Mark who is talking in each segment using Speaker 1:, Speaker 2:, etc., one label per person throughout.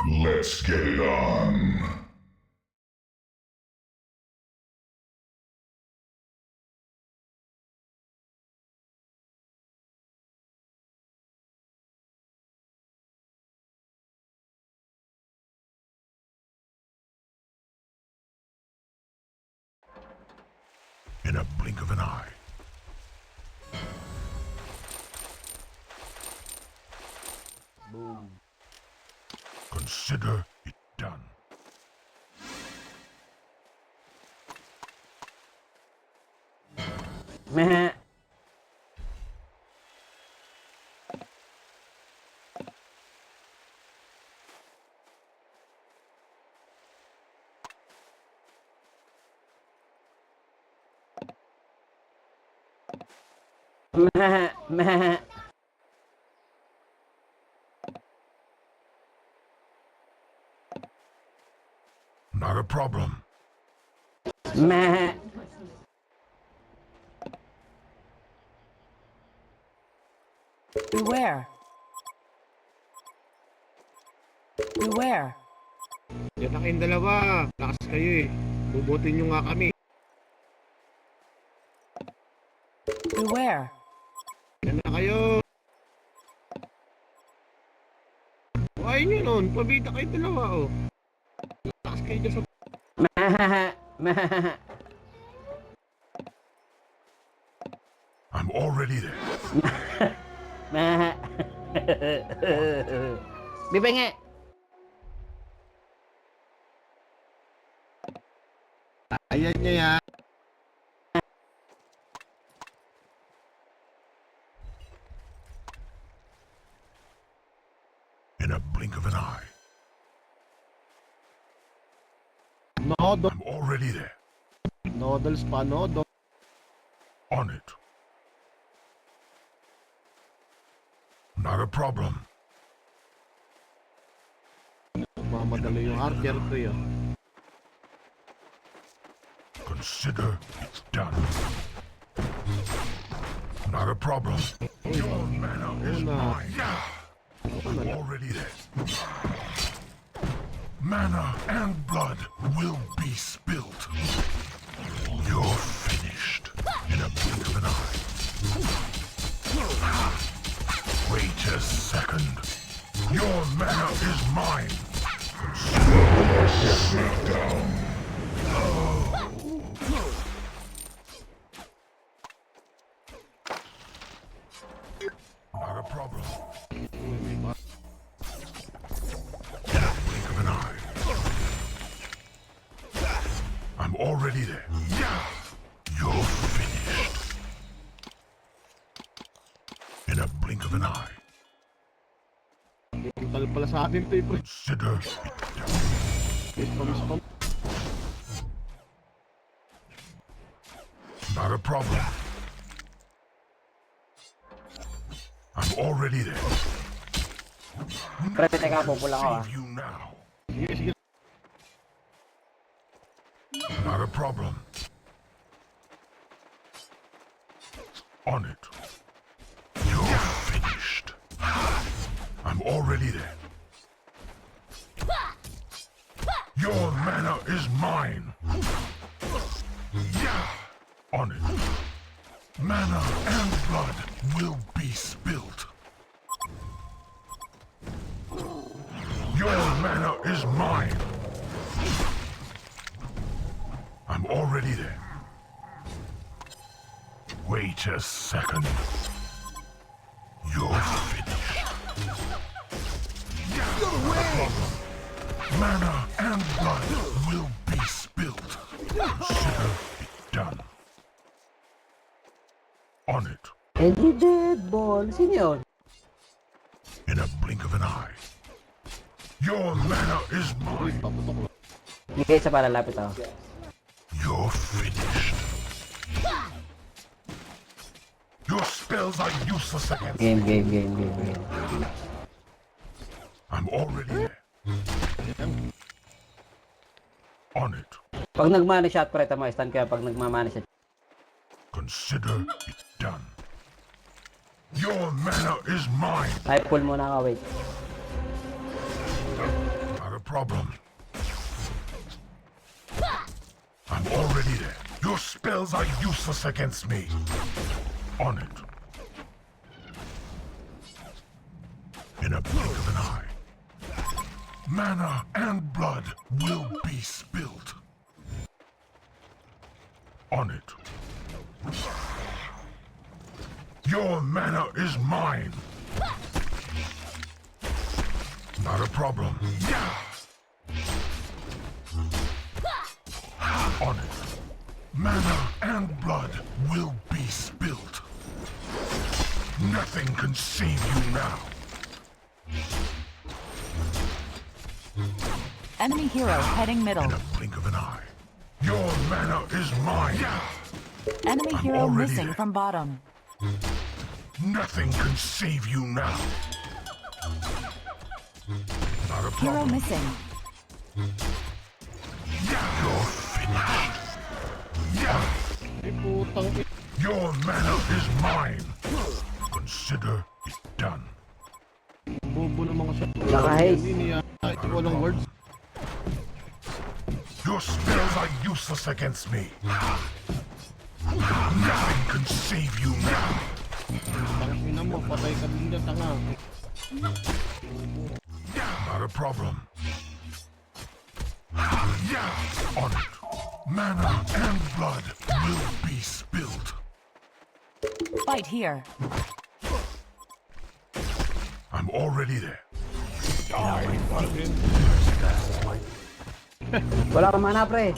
Speaker 1: Let's get it on.
Speaker 2: In a blink of an eye.
Speaker 3: Boom.
Speaker 2: Consider it done.
Speaker 3: Meh. Meh. Meh.
Speaker 2: Not a problem.
Speaker 3: Meh.
Speaker 4: Beware. Beware.
Speaker 5: Yan na kayong dalawa. Lakas kayo eh. Bubutin nyo nga kami.
Speaker 4: Beware.
Speaker 5: Yan na kayo. Huwag nyo nun. Pabita kayong dalawa oh. Lakas kayo dyan sa...
Speaker 3: Meh. Meh.
Speaker 2: I'm already there.
Speaker 3: Meh. Bibenge.
Speaker 5: Ayan nyo yan.
Speaker 2: In a blink of an eye.
Speaker 5: Noodles.
Speaker 2: I'm already there.
Speaker 5: Noodles pa, noodles.
Speaker 2: On it. Not a problem.
Speaker 5: Mamadali yung archer ko yun.
Speaker 2: Consider it's done. Not a problem. Your mana is mine. I'm already there. Mana and blood will be spilt. You're finished in a blink of an eye. Wait a second. Your mana is mine. Not a problem. In a blink of an eye. I'm already there. You're finished. In a blink of an eye.
Speaker 5: Tal pala sa atin to pre.
Speaker 2: Consider it done.
Speaker 5: Spam.
Speaker 2: Not a problem. I'm already there.
Speaker 3: Pre, teka, pupula ko ah.
Speaker 2: Save you now.
Speaker 5: Sige, sige.
Speaker 2: Not a problem. On it. You're finished. I'm already there. Your mana is mine. On it. Mana and blood will be spilt. Your mana is mine. I'm already there. Wait a second. You're finished. Mana and blood will be spilt. Consider it done. On it.
Speaker 3: Eddie dead ball. Sino yun?
Speaker 2: In a blink of an eye. Your mana is mine.
Speaker 3: Hindi kayo sa palalapit ako.
Speaker 2: You're finished. Your spells are useless against me.
Speaker 3: Game.
Speaker 2: I'm already there. On it.
Speaker 3: Pag nagmana shot, pre, tama, stun kaya pag nagmamana shot.
Speaker 2: Consider it done. Your mana is mine.
Speaker 3: Ay, pull muna ka, wait.
Speaker 2: Not problem. I'm already there. Your spells are useless against me. On it. In a blink of an eye. Mana and blood will be spilt. On it. Your mana is mine. Not a problem. On it. Mana and blood will be spilt. Nothing can save you now.
Speaker 4: Enemy hero heading middle.
Speaker 2: In a blink of an eye. Your mana is mine.
Speaker 4: Enemy hero
Speaker 2: already
Speaker 4: missing
Speaker 2: there.
Speaker 4: from bottom.
Speaker 2: Nothing can save you now. Not a
Speaker 4: Hero
Speaker 2: problem.
Speaker 4: missing.
Speaker 2: You're finished.
Speaker 5: Ay, putang ina.
Speaker 2: Your mana is mine. Consider it done.
Speaker 5: Bobo naman kasi.
Speaker 3: Naka-haze.
Speaker 5: Hindi niya. Ito walang words.
Speaker 2: Your spells are useless against me. Nothing can save you now.
Speaker 5: Tangina mo, patay ka din dyan, tanga.
Speaker 2: Not a problem. On it. Mana and blood will be spilled.
Speaker 4: Fight here.
Speaker 2: I'm already there.
Speaker 3: Wala kang mana, pre.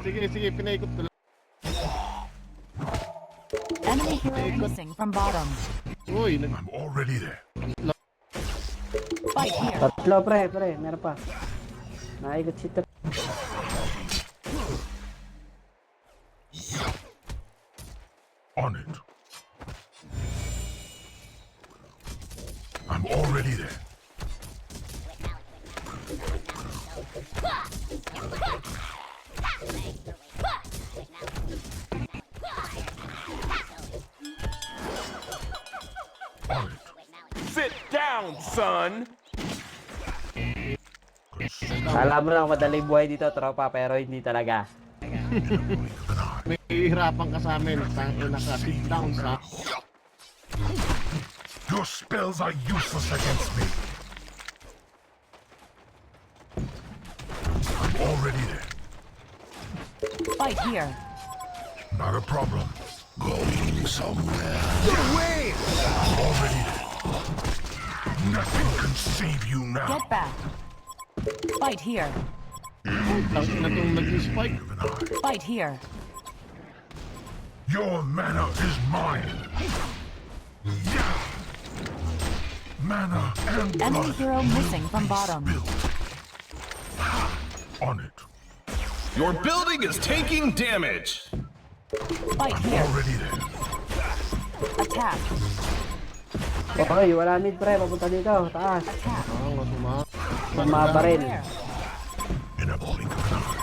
Speaker 5: Sige, sige, pinaikot ko lang.
Speaker 4: Enemy hero missing from bottom.
Speaker 5: Uy,
Speaker 2: I'm already there.
Speaker 4: Fight here.
Speaker 3: Tatlo, pre. Meron pa. Naikot si Trip.
Speaker 2: On it. I'm already there. On it.
Speaker 6: Sit down, son!
Speaker 3: Alam mo lang, madaling buhay dito, tropa, pero hindi talaga.
Speaker 5: may hihirapan ka sa amin. Tangina ka, sit down sa...
Speaker 2: Your spells are useless against me. I'm already there.
Speaker 4: Fight here.
Speaker 2: Not a problem. Going somewhere. Already there. Nothing can save you now.
Speaker 4: Get back. Fight here.
Speaker 5: Tangina itong nag-spike.
Speaker 2: Of an eye.
Speaker 4: Fight here.
Speaker 2: Your mana is mine. Mana and
Speaker 4: Enemy
Speaker 2: blood
Speaker 4: hero missing from bottom.
Speaker 2: built. On it.
Speaker 6: Your building is taking damage!
Speaker 4: Fight here.
Speaker 2: Already there.
Speaker 4: Attack.
Speaker 3: Okay, wala mid, pre. Papunta dito. Taas.
Speaker 4: Attack.
Speaker 5: Ang masuma.
Speaker 3: Mabaril.
Speaker 4: Where?
Speaker 2: In a blink of an eye.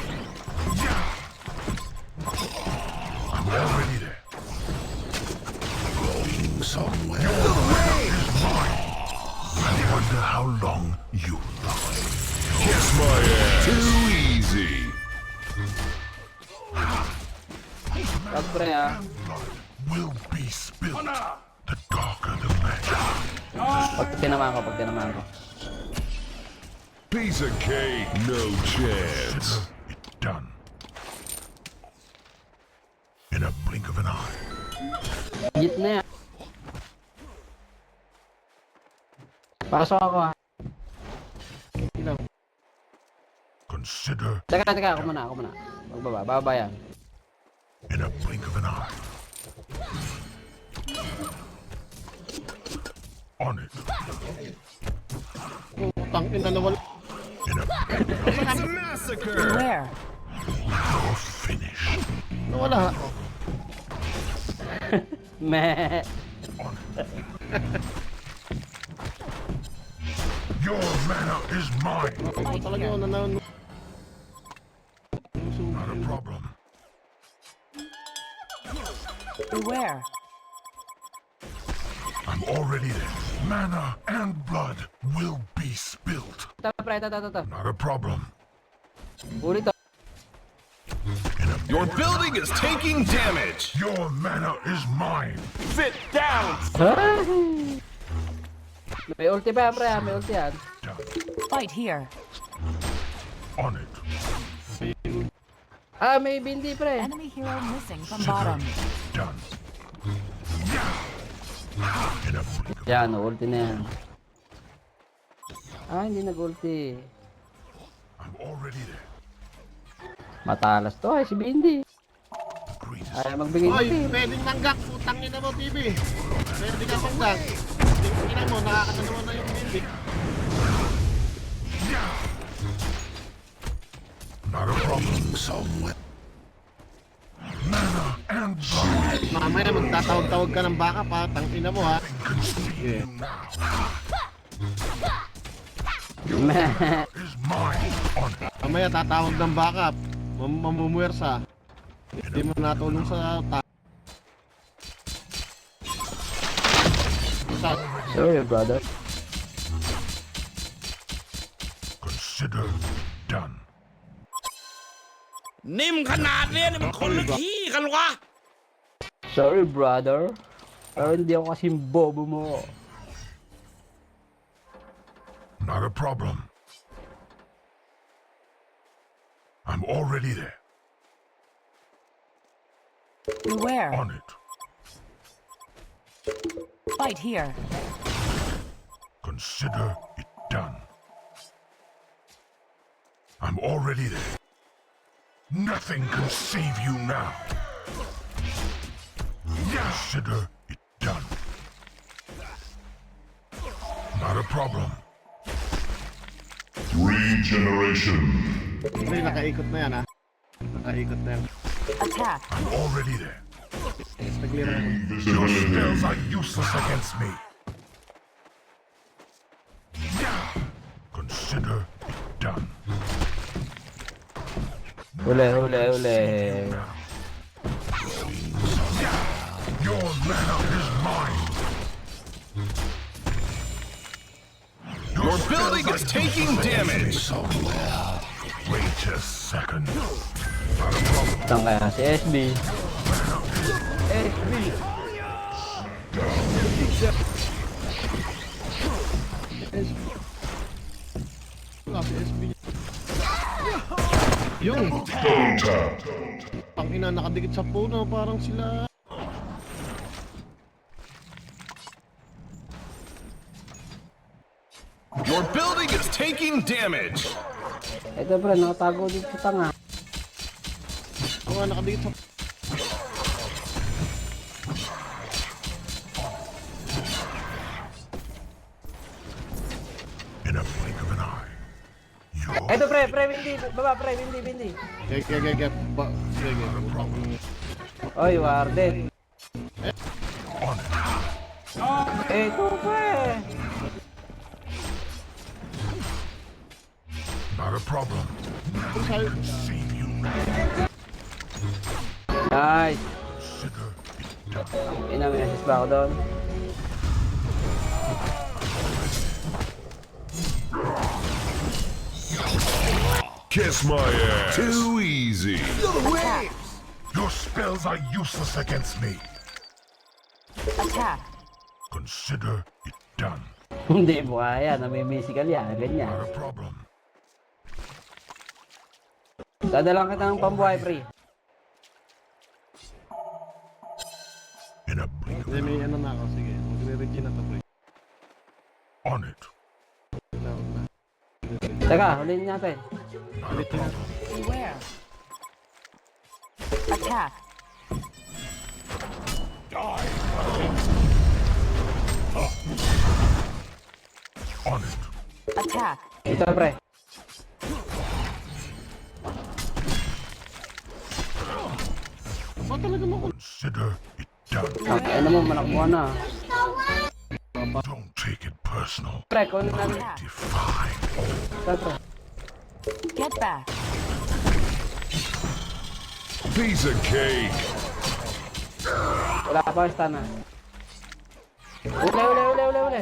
Speaker 2: I'm already there. Going somewhere. Your mana is mine. I wonder how long you last.
Speaker 1: Kiss my ass. Too easy.
Speaker 3: Wag, pre, ah.
Speaker 2: Blood will be spilled. The darker the magic.
Speaker 3: Pag tinamaan ko.
Speaker 1: Piece of cake. No chance.
Speaker 2: It's done. In a blink of an eye.
Speaker 3: Git na yan. Pasok ako, ha.
Speaker 2: Consider
Speaker 3: Teka, ako muna. Bababa yan.
Speaker 2: in a blink of an eye. On it.
Speaker 5: Tangina na wala.
Speaker 2: In a
Speaker 6: It's a massacre!
Speaker 4: Beware.
Speaker 2: you're finished.
Speaker 5: Nawala.
Speaker 3: Meh.
Speaker 2: On it. Your mana is mine.
Speaker 5: Ako talaga yun, nanalo.
Speaker 2: Not a problem.
Speaker 4: Beware.
Speaker 2: I'm already there. Mana and blood will be spilt.
Speaker 3: Ito, pre, ito.
Speaker 2: Not a problem.
Speaker 3: Uli to.
Speaker 6: Your building is taking damage.
Speaker 2: Your mana is mine.
Speaker 3: May ulti pa yan, pre, may ulti yan.
Speaker 2: Done.
Speaker 4: Fight here.
Speaker 2: On it.
Speaker 3: Ah, may bindi, pre.
Speaker 4: Enemy hero missing from bottom.
Speaker 2: Done. In a blink.
Speaker 3: Yan, ulti na yan. Ah, hindi nag-ulti.
Speaker 2: I'm already there.
Speaker 3: Matalas to, si Bindi.
Speaker 2: The greatest.
Speaker 3: Ay, magbigay ng
Speaker 5: Oy,
Speaker 3: team.
Speaker 5: pwedeng nanggak. Putang ina mo, TV. Pwede ka nanggak. Tingnan mo, nakakatanawa na yung baby.
Speaker 2: Not a problem. Somewhere. Mana and blood
Speaker 5: Mamaya magtatawag-tawag ka ng baka pa. Tangina mo ha.
Speaker 2: can see you now. Is mine. On it.
Speaker 5: Mamaya tatawag ng baka. Mamumuwersa. Hindi mo natulong sa
Speaker 3: Sorry, brother.
Speaker 2: Consider done.
Speaker 7: นิ่มขนาดเนี้ยนี่มันคนหรือขี้กันวะ
Speaker 3: Sorry, brother. Pero hindi ako kasing bobo mo.
Speaker 2: Not a problem. I'm already there.
Speaker 4: Beware.
Speaker 2: On it.
Speaker 4: Fight here.
Speaker 2: Consider it done. I'm already there. Nothing can save you now. Consider it done. Not a problem.
Speaker 1: Regeneration.
Speaker 5: Hindi, nakaikot na yan ha. Nakaikot na yan.
Speaker 4: Attack.
Speaker 2: I'm already there.
Speaker 5: Nag-clear na yan.
Speaker 2: Your
Speaker 1: Invisibility.
Speaker 2: spells are useless against me. Consider it done.
Speaker 3: Uli.
Speaker 2: Your mana is mine.
Speaker 6: Your building is taking damage.
Speaker 2: Wait a second. Not a problem.
Speaker 3: Saan kaya si SB? SB!
Speaker 5: Wala si SB. Yung
Speaker 1: Double tap.
Speaker 5: pangina nakadikit sa puno. Parang sila.
Speaker 6: Your building is taking damage.
Speaker 3: Ito, pre, nakatago dito sa tanga.
Speaker 5: Mga nakadikit sa
Speaker 2: In a blink of an eye. Your
Speaker 3: Ito, pre, Bindi. Baba, pre, Bindi.
Speaker 5: Sige. Sige.
Speaker 3: Oy, Warden.
Speaker 2: on it.
Speaker 3: Ito, pre.
Speaker 2: Not a problem. Save you now.
Speaker 3: Nice.
Speaker 2: Consider it done.
Speaker 3: Ina, may assist ba ako doon?
Speaker 1: Kiss my ass. Too easy.
Speaker 4: Attack.
Speaker 2: Your spells are useless against me.
Speaker 4: Attack.
Speaker 2: Consider it done.
Speaker 3: Hindi mo kaya, namimisical yan, ganyan.
Speaker 2: Not a problem.
Speaker 3: Dadalang kita ng pambuhay, pre.
Speaker 2: In a blink of
Speaker 5: Hindi, may ano na ako. Sige. Magre-regine na to, pre.
Speaker 2: on it.
Speaker 3: Teka, huliin natin.
Speaker 2: Not a problem.
Speaker 4: Beware. Attack.
Speaker 2: On it.
Speaker 4: Attack.
Speaker 3: Ito, pre.
Speaker 5: Ba talaga mo?
Speaker 2: Consider it done.
Speaker 3: Ano mo, manakbuha na.
Speaker 2: Don't take it personal.
Speaker 3: Pre, kunin natin.
Speaker 2: Defy all.
Speaker 3: Ito, pre.
Speaker 4: Get back.
Speaker 1: Piece of cake.
Speaker 3: Wala pa, stun na. Uli.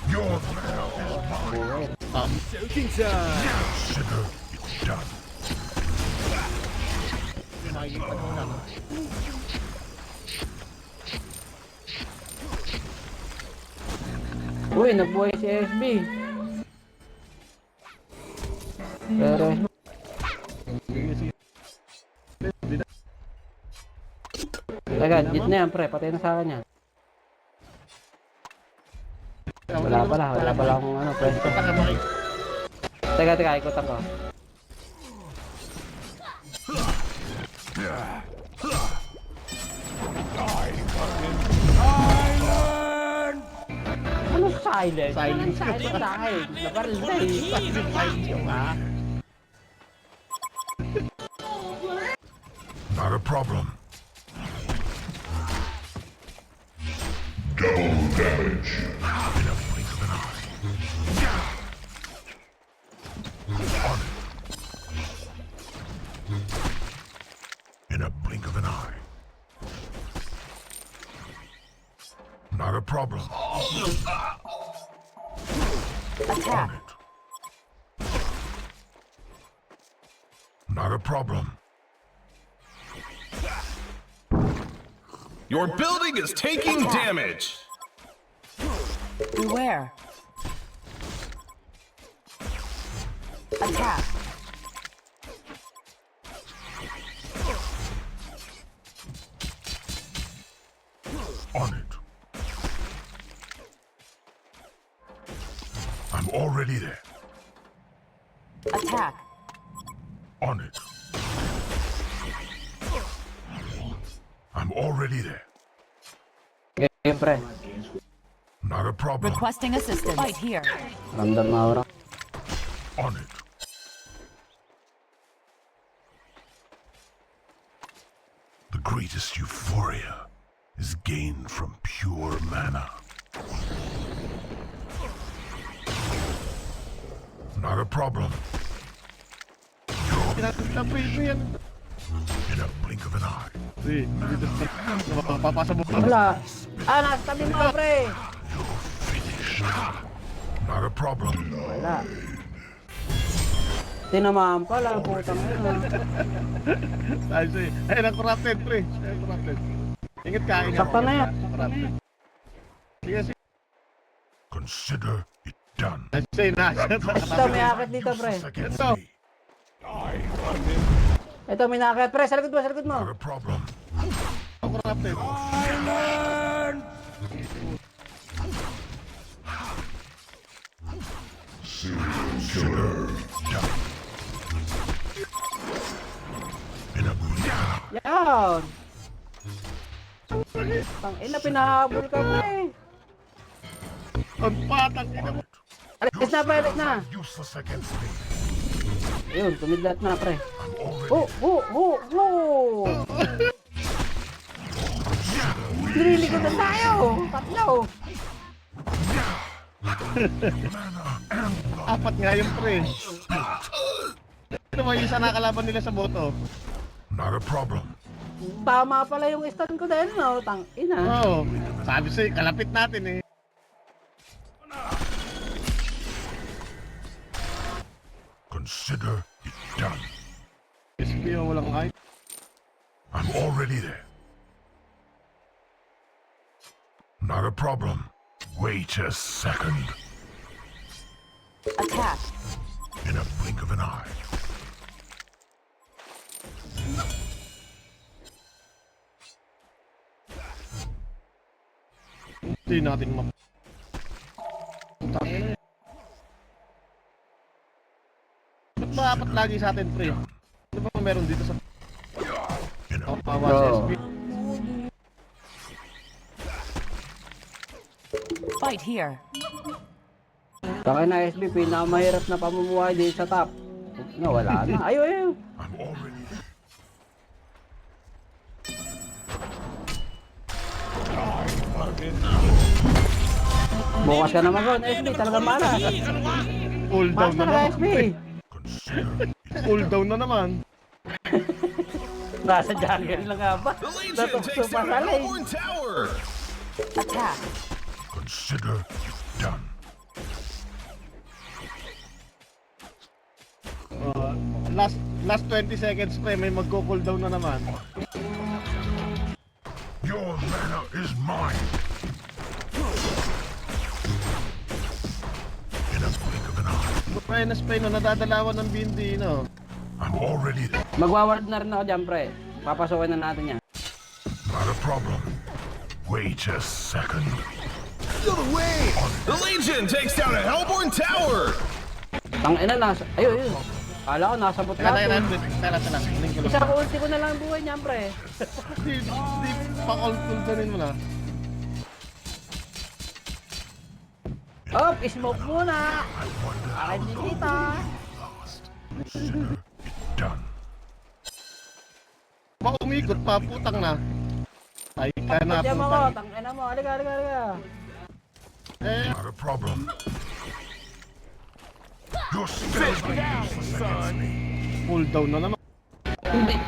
Speaker 2: Your veil is mine. Consider it done.
Speaker 3: Uy, nabuhay si SB. Pero, teka, hit na yan, pre. Patay na sa akin yan. Wala pala akong ano, presto. Teka, ikutan ko. Ano silent? Silent sa akin. Nabaril na eh.
Speaker 2: Not a problem.
Speaker 1: Double damage.
Speaker 2: In a blink of an eye. On it. In a blink of an eye. Not a problem.
Speaker 4: Attack.
Speaker 2: On it. Not a problem.
Speaker 6: Your building is taking damage.
Speaker 4: Beware. Attack.
Speaker 2: On it. I'm already there.
Speaker 4: Attack.
Speaker 2: On it. I'm already there.
Speaker 3: Game, pre.
Speaker 2: Not a problem.
Speaker 4: Requesting assistance. Fight here.
Speaker 3: Ramdam na aura.
Speaker 2: On it. The greatest euphoria is gained from pure mana. Not a problem. In a blink of an eye.
Speaker 3: Wala. Nasa tabi mo, pre.
Speaker 2: Not a problem.
Speaker 3: Wala. Tinamaan pala, putang ina.
Speaker 5: Ay, na-corrupted, pre. Na-corrupted. Ingat ka, ingat.
Speaker 3: Sakto na yan.
Speaker 5: Corrupted. Sige, sige.
Speaker 2: Consider it done.
Speaker 5: Say na.
Speaker 3: Ito, may akit dito, pre.
Speaker 2: Against
Speaker 5: Ito.
Speaker 2: me.
Speaker 3: Ito, may nakakit, pre. Sa likod mo, sa likod mo.
Speaker 2: Not a problem.
Speaker 5: Corrupted.
Speaker 2: Consider done. In a blink.
Speaker 3: Yan. Tangina, pinahabol ka, pre.
Speaker 5: Ang patang ina mo.
Speaker 3: Alis na, pre, alis na.
Speaker 2: Useless against me.
Speaker 3: Ayun, tumidlat na, pre.
Speaker 2: I'm already
Speaker 3: Oh! Nililigot na tayo! Tatlo!
Speaker 5: Apat nga yung pre. Ito mo yung isa nakalaban nila sa boto.
Speaker 2: not a problem.
Speaker 3: Tama pala yung stun ko dahil, no? Tangina.
Speaker 5: Oo. Sabi sa'yo, kalapit natin eh.
Speaker 2: Consider it done.
Speaker 5: SPO walang height.
Speaker 2: I'm already there. Not a problem. Wait a second.
Speaker 4: Attack.
Speaker 2: In a blink of an eye.
Speaker 5: Hindi natin ma... Ba't ba apat lagi sa atin, pre? Ano ba meron dito sa...
Speaker 2: In a
Speaker 5: Pawa sa SB?
Speaker 4: Fight here.
Speaker 3: Tangina, SB, pinakamahirap na pamumuhay dito sa top. Wala na. Ayun.
Speaker 2: I'm already there.
Speaker 3: Bukas ka na mag-on, SB. Talagang mana.
Speaker 5: Cool down
Speaker 3: Mas
Speaker 5: na
Speaker 3: na
Speaker 5: naman.
Speaker 3: SB.
Speaker 2: Consider it
Speaker 5: Cool down na naman.
Speaker 3: Nasa jungle lang nga ba?
Speaker 6: The Legion
Speaker 3: Natukso
Speaker 6: takes
Speaker 3: pa
Speaker 6: down
Speaker 3: sala
Speaker 6: an
Speaker 3: eh.
Speaker 6: Hellborn tower.
Speaker 4: Attack.
Speaker 2: Consider it done.
Speaker 5: Last 20 seconds pre, may magko-cooldown na naman.
Speaker 2: Your mana is mine. In a blink of an eye.
Speaker 5: Pre, na-spray no, nadadalawan ng bindi, no?
Speaker 2: I'm already there.
Speaker 3: Magwaward na rin ako dyan, pre. Papasukin na natin yan.
Speaker 2: Not a problem. Wait a second.
Speaker 6: Feel the wave! The Legion takes down a Hellborn tower!
Speaker 3: Tangina, nasa... Ayun. Kala ko, nasa bot
Speaker 5: Tara,
Speaker 3: natin.
Speaker 5: tara. Hiling ko lang.
Speaker 3: Isa ko ulti ko na lang ang buhay niyan, pre.
Speaker 5: Di pa-cooldownin mo na.
Speaker 3: Up, smoke muna. Akin din kita.
Speaker 2: Consider it done.
Speaker 5: Baka umikot pa, putang na. Ay ka na,
Speaker 3: Diyan mo ko,
Speaker 5: putang.
Speaker 3: tangina mo. Halika.
Speaker 5: Eh,
Speaker 2: Not a problem. Your skills are useless against me.
Speaker 5: cooldown na naman.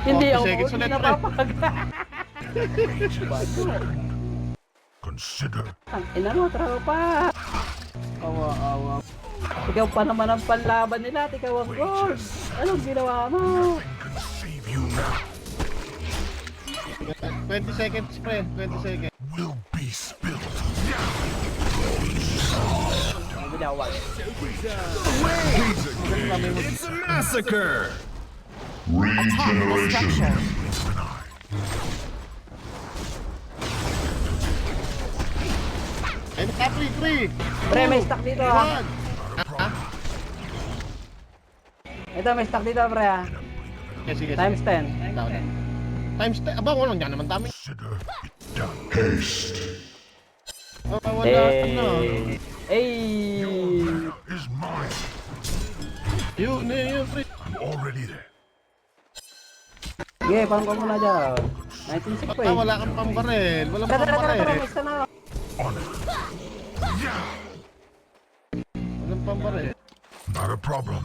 Speaker 3: Hindi ako
Speaker 5: seconds
Speaker 3: ulti
Speaker 5: ulit,
Speaker 3: na
Speaker 5: pre.
Speaker 3: papag.
Speaker 2: Consider
Speaker 3: Tangina mo, tropa. Awa. Ikaw pa naman ang panlaban nila at ikaw ang gold. Anong ginawa mo?
Speaker 2: can save you now.
Speaker 5: 20 seconds, pre. 20 seconds.
Speaker 2: Will be spilled.
Speaker 3: Binawan.
Speaker 6: It's a massacre!
Speaker 4: Attack the structure.
Speaker 5: Eh, free.
Speaker 3: Pre, may stock dito ha.
Speaker 5: One.
Speaker 3: Ito, may stock dito, pre ha.
Speaker 5: Sige.
Speaker 3: Times 10.
Speaker 5: Times 10. Aba, walang dyan naman dami.
Speaker 2: Consider it done. Haste
Speaker 5: Wala na.
Speaker 3: Hey!
Speaker 2: is mine.
Speaker 5: Yun, pre.
Speaker 2: I'm already there.
Speaker 3: Sige, pang ko muna dyan. 19.6 po eh.
Speaker 5: Wala kang pambarel. Walang
Speaker 3: Tara,
Speaker 5: pambarel.
Speaker 3: may stock na.
Speaker 2: On it.
Speaker 5: Walang pambarel.
Speaker 2: Not a problem.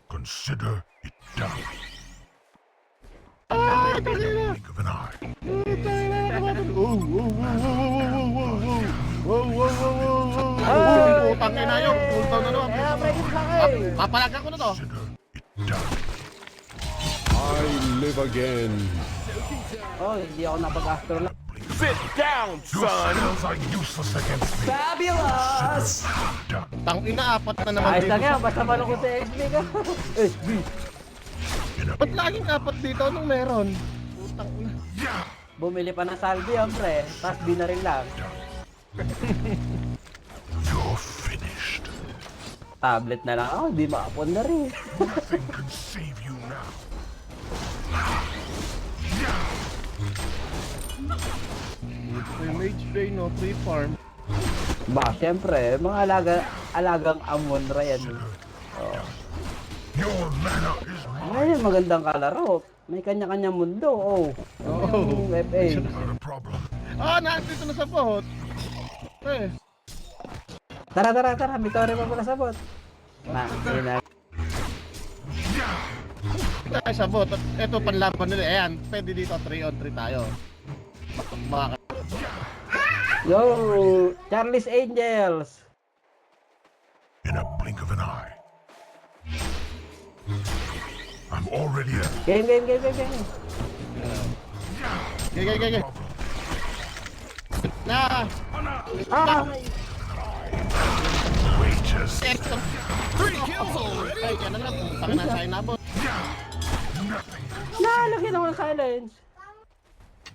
Speaker 2: Consider it done.
Speaker 5: Ah, tangina.
Speaker 2: Blink of an eye.
Speaker 3: Ay!
Speaker 5: Putang ina yun. Cooldown na naman.
Speaker 3: Kaya, pre, good luck eh.
Speaker 5: Papalagan ko na to.
Speaker 2: Consider it done.
Speaker 1: I live again.
Speaker 3: Oh, hindi ako napag-astro lang.
Speaker 6: Sit down,
Speaker 2: Your
Speaker 6: son!
Speaker 2: skills are useless against me.
Speaker 3: Fabulous!
Speaker 2: Done.
Speaker 5: Tangina, apat na naman
Speaker 3: Ayos
Speaker 5: dito.
Speaker 3: lang yan, basta malungkot sa XP ka. SB.
Speaker 2: In a
Speaker 5: Ba't laging apat dito? Anong meron? Putang ina.
Speaker 3: Bumili pa ng salvi ang pre, tapos binaril lang.
Speaker 2: You're finished.
Speaker 3: Tablet na lang ako, di makapon na rin.
Speaker 2: Nothing can save you now.
Speaker 5: Free mage bay, no? Free farm.
Speaker 3: Ba, syempre, mga alagang Amon-Ra yan.
Speaker 2: Your mana is mine.
Speaker 3: Ngayon, magandang kalaro. May kanya-kanya mundo, oh. Yung FA.
Speaker 2: Not a problem.
Speaker 5: Ah, nandito na sa bot. Eh,
Speaker 3: Tara, may tore pa pala sa bot. Ina.
Speaker 5: tayo sa bot. Ito, panlaban nila. Ayan, pwede dito 3-on-3 tayo. Maka
Speaker 3: Yo, Charlie's Angels.
Speaker 2: In a blink of an eye. I'm already there.
Speaker 3: Game.
Speaker 5: Gay. Na!
Speaker 3: Ah!
Speaker 2: Wait a second.
Speaker 5: Ekto.
Speaker 6: 3 kills already?
Speaker 5: Ay, yan na lang. Taka na sa'yo nabot.
Speaker 2: Nothing.
Speaker 3: Nalagyan ako ng silence.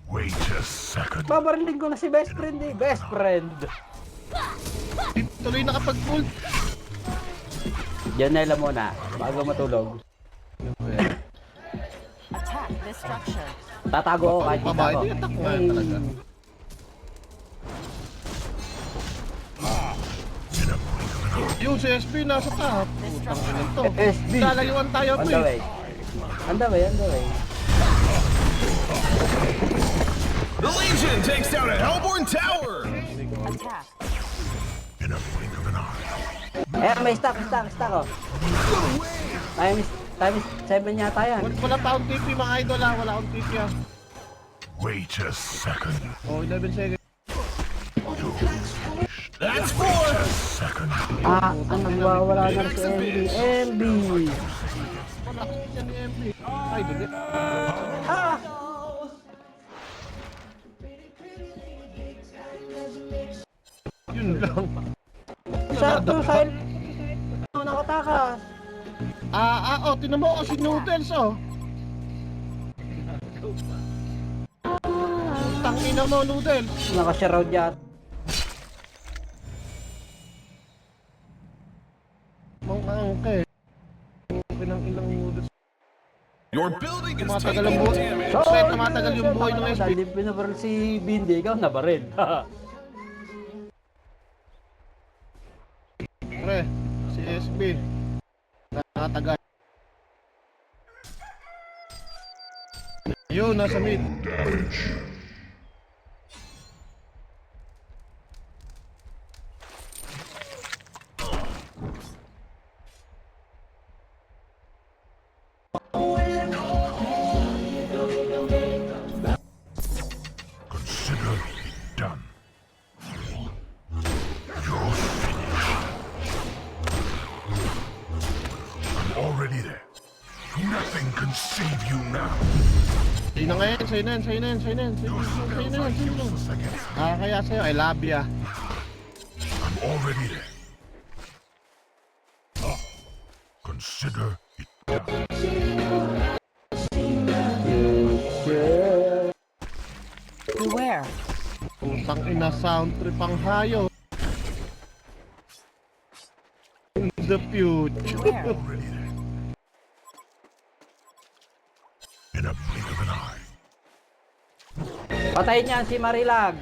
Speaker 2: Wait a second.
Speaker 3: Babariling ko na si best friend eh. Best friend.
Speaker 5: Tuloy nakapag-pull.
Speaker 3: Janela muna, bago matulog.
Speaker 4: Attack this structure.
Speaker 3: Tatago ako kahit kita
Speaker 5: Babae,
Speaker 3: ko.
Speaker 5: di attack mo yan talaga. Yung si SB nasa top. Putang ina to.
Speaker 3: SB.
Speaker 5: Lalayuan tayo,
Speaker 3: On
Speaker 5: pre.
Speaker 3: the way. On the way.
Speaker 6: The Legion takes down a Hellborn tower!
Speaker 4: Attack.
Speaker 2: In a blink of an eye.
Speaker 3: May stock oh. Times 7 yata yan.
Speaker 5: Wala pa akong TP, mga idol ha. Wala akong TP ha.
Speaker 2: Wait a second.
Speaker 5: Oh, 11 seconds.
Speaker 6: That's
Speaker 2: Wait
Speaker 6: four.
Speaker 2: a second.
Speaker 3: Ang nagwawala na si MB. MB!
Speaker 5: Yan ni MP. Ay, dali. Yun lang.
Speaker 3: Sakto, Sile. Nakatakas.
Speaker 5: Tinan mo si Noodles, oh. Tangina mo, Noodles.
Speaker 3: Naka-shroud yat.
Speaker 5: Mga angke. Pinang ilang Noodles.
Speaker 6: Your building is
Speaker 5: Tumatagal ang
Speaker 6: taking
Speaker 5: buhay.
Speaker 6: damage.
Speaker 5: Kasi tumatagal yung buhay ng SP.
Speaker 3: Dahil pinabaril si Bindi, ikaw nabaril.
Speaker 5: Pre, si SB. Nakatagal. Yun, nasa mid.
Speaker 2: Consider it done. You're finished. I'm already there. Nothing can save you now.
Speaker 5: Sa'yo na ngayon, sa'yo na yan, sa'yo na yan, sa'yo na yan, sa'yo na yan, sa'yo na yan, sa'yo na yan.
Speaker 2: Seconds.
Speaker 5: Kaya sa'yo, I love ya.
Speaker 2: I'm already there. Consider it done.
Speaker 4: Beware.
Speaker 5: Putang ina, sound trip ang hayo. In the future.
Speaker 4: Beware.
Speaker 2: Already there. In a blink of an eye.
Speaker 3: Patayin niya si Marilag.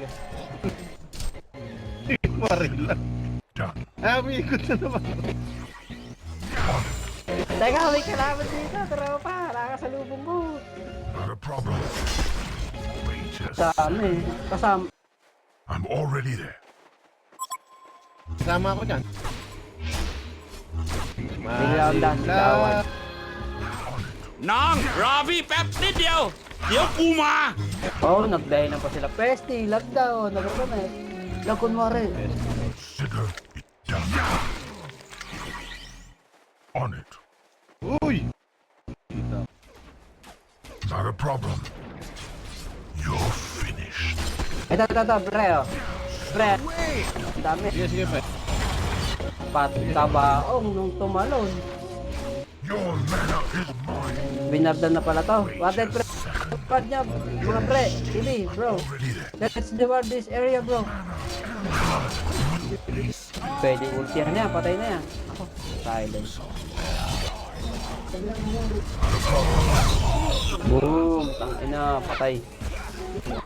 Speaker 5: Marila.
Speaker 2: Done.
Speaker 5: Ay, umiikot na naman.
Speaker 3: Teka, may kalaban dito. Tropa, nakasalubong ko.
Speaker 2: Not a problem. Wait a
Speaker 3: Dami. Kasama.
Speaker 2: I'm already there.
Speaker 5: Sama ako dyan.
Speaker 3: Bigla ang dance gawad.
Speaker 7: น้อง รอพี่แป๊บนิดเดียว เดี๋ยวกูมา
Speaker 3: Oh, nagdahin na pa sila. Pesti, lockdown, nagkakamit. Lang kunwari.
Speaker 2: Consider it done. On it.
Speaker 5: Uy!
Speaker 2: Not a problem. You're finished.
Speaker 3: Ito, pre, oh. Pre. Ang dami.
Speaker 5: Sige, sige, pre.
Speaker 3: Patabaong nung tumalon.
Speaker 2: Your mana is mine.
Speaker 3: Binardan na pala to. Water, pre. Pad niya, mga pre. Hindi, bro.
Speaker 2: Already there.
Speaker 3: Let's devour this area, bro. Pwede ultihan niya, patay na yan. Ako, silence. Boom! Tangina, patay.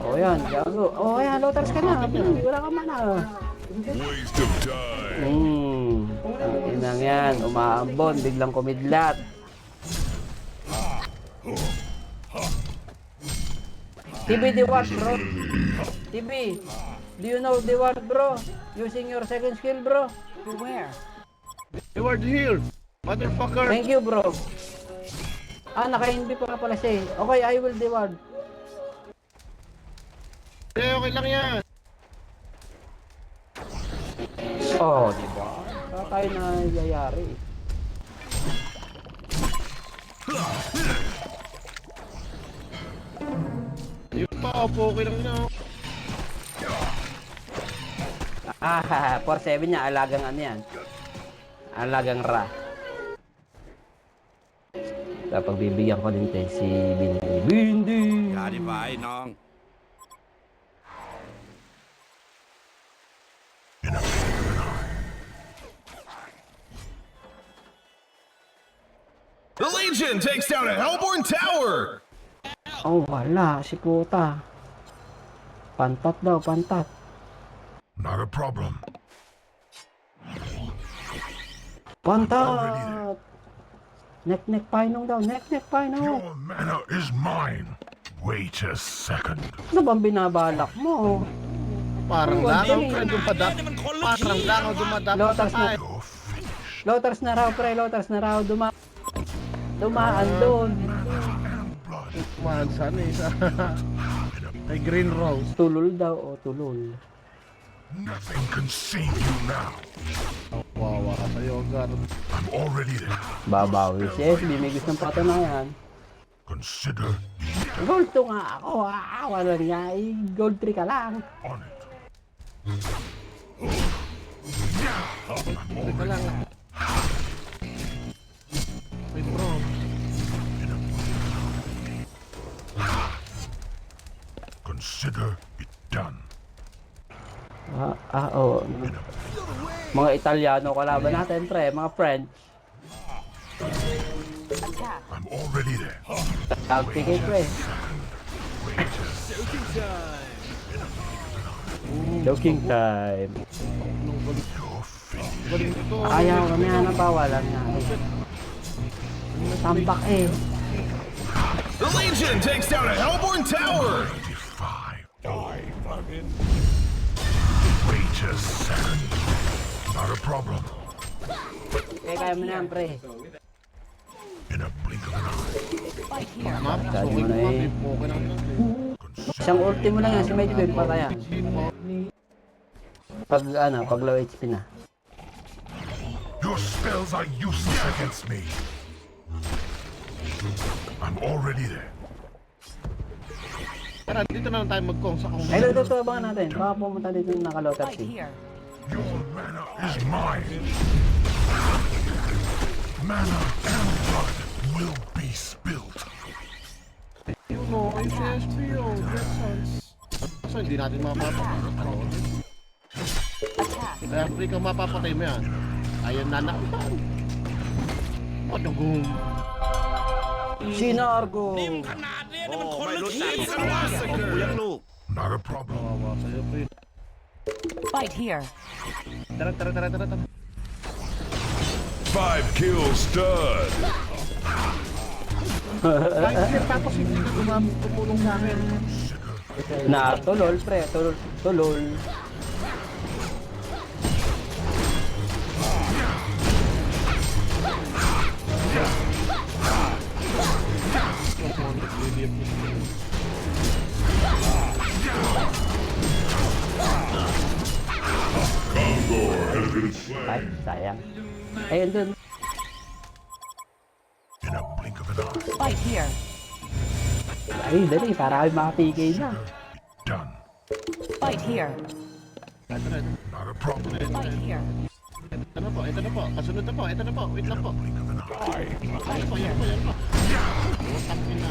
Speaker 3: O yan, gago. O yan, low tars ka na. Wala ka mana.
Speaker 1: Waste of time.
Speaker 3: Tangina yan, umaambon, biglang kumidlat. TB, the what, bro? TB, do you know the what, bro? Using your second skill, bro.
Speaker 4: Beware.
Speaker 5: Reward here! Motherfucker!
Speaker 3: Thank you, bro. Naka-NB pa pala siya eh. Okay, I will reward.
Speaker 5: Okay lang yan.
Speaker 3: Oh, di ba? Tayo na yayari.
Speaker 5: Yun pa, okay lang na.
Speaker 3: 4-7 niya, alagang ano yan. Alagang ra. Kapag bibigyan ko din tayo si Bindi. Bindi!
Speaker 7: อย่าดีไปน้อง
Speaker 2: In a blink of an eye.
Speaker 6: The Legion takes down a Hellborn tower.
Speaker 3: Oh, wala. Si puta. Pantat daw, pantat.
Speaker 2: Not a problem.
Speaker 3: Pantat! Nek-nek painong daw. Nek-nek painong.
Speaker 2: Your mana is mine. Wait a second.
Speaker 3: Ano bang binabalak mo?
Speaker 5: Parang
Speaker 3: Wala
Speaker 5: langaw
Speaker 3: eh.
Speaker 5: pre dumadap.
Speaker 7: Niมันคนละ
Speaker 5: Parang
Speaker 7: ที่
Speaker 5: langaw dumadap.
Speaker 3: Lotas na.
Speaker 2: You're finished.
Speaker 3: Lotars na raw, pre. Lotars na raw. Dumaan doon.
Speaker 2: Blood.
Speaker 5: Kumahan sana eh.
Speaker 2: In a
Speaker 5: Ay, Green Rose.
Speaker 3: Tulol daw o tulol.
Speaker 2: Nothing can save you now.
Speaker 5: Wawa ka sa'yo, Gar.
Speaker 2: I'm already there.
Speaker 3: Babawi si SB, may gustong patunayan.
Speaker 2: Consider
Speaker 3: Gold 2 nga ako, wala niya, gold 3 ka lang.
Speaker 2: on it.
Speaker 5: Teka lang. Wait, bro.
Speaker 2: Consider it done.
Speaker 3: Oo. Mga Italiano kalaban natin, pre, mga French.
Speaker 4: Attack.
Speaker 2: I'm already there.
Speaker 3: Tagpigay, pre. Joking time.
Speaker 2: You're finished.
Speaker 5: Galing ito.
Speaker 3: Ayaw kami na bawalan nga. Tambak eh.
Speaker 6: The Legion takes down a Hellborn tower.
Speaker 2: Defy. Wait a second. Not a problem.
Speaker 3: Kaya mo na yan, pre.
Speaker 2: In a blink of an eye.
Speaker 4: Fight here.
Speaker 5: Map,
Speaker 3: Dali
Speaker 5: okay
Speaker 3: mo na
Speaker 5: mo
Speaker 3: eh.
Speaker 5: Okay na lang.
Speaker 3: Isang ulti mo lang yan, si Medjay patayan. Pag low HP na.
Speaker 2: Your spells are useless against me. I'm already there.
Speaker 5: Tara, dito na lang tayo mag-kong sa kung
Speaker 3: Ay, ito abangan natin. Baka pumunta dito ng nakaloter
Speaker 4: Fight
Speaker 3: team.
Speaker 4: here.
Speaker 2: Your mana is mine. Mana and blood will be spilled.
Speaker 5: yun o, ay CSP o, Getsons. Kaso hindi natin mapapatay.
Speaker 4: Attack.
Speaker 5: Kaya free kang mapapatay mo yan. Ayun na nakita. Padugong.
Speaker 3: Sinargo!
Speaker 7: นิ่มขนาดนี้นี่มันคนลึกชีพกันวะ
Speaker 2: Not a problem.
Speaker 5: Kawawa sa'yo, pre.
Speaker 4: Fight here.
Speaker 5: Tara, tara, tara, tara, tara.
Speaker 1: 5 kill stud.
Speaker 5: Ay, tapos hindi ka tumulong sa akin.
Speaker 3: Na, tulol, pre. Tulol. Tulol.
Speaker 1: Kongor has been slain.
Speaker 3: Ay, sayang. Ayun dun.
Speaker 2: In a blink of an eye.
Speaker 4: Fight here.
Speaker 3: Ay, dali. Para kami makapigay na.
Speaker 2: Done.
Speaker 4: Fight here.
Speaker 2: Not a problem.
Speaker 4: Fight here.
Speaker 5: Ito na po, ito na po. Kasunod na po, ito na po. Wait lang po.
Speaker 2: Blink of an eye.
Speaker 5: Yan po, yan po, yan po. Utang ina.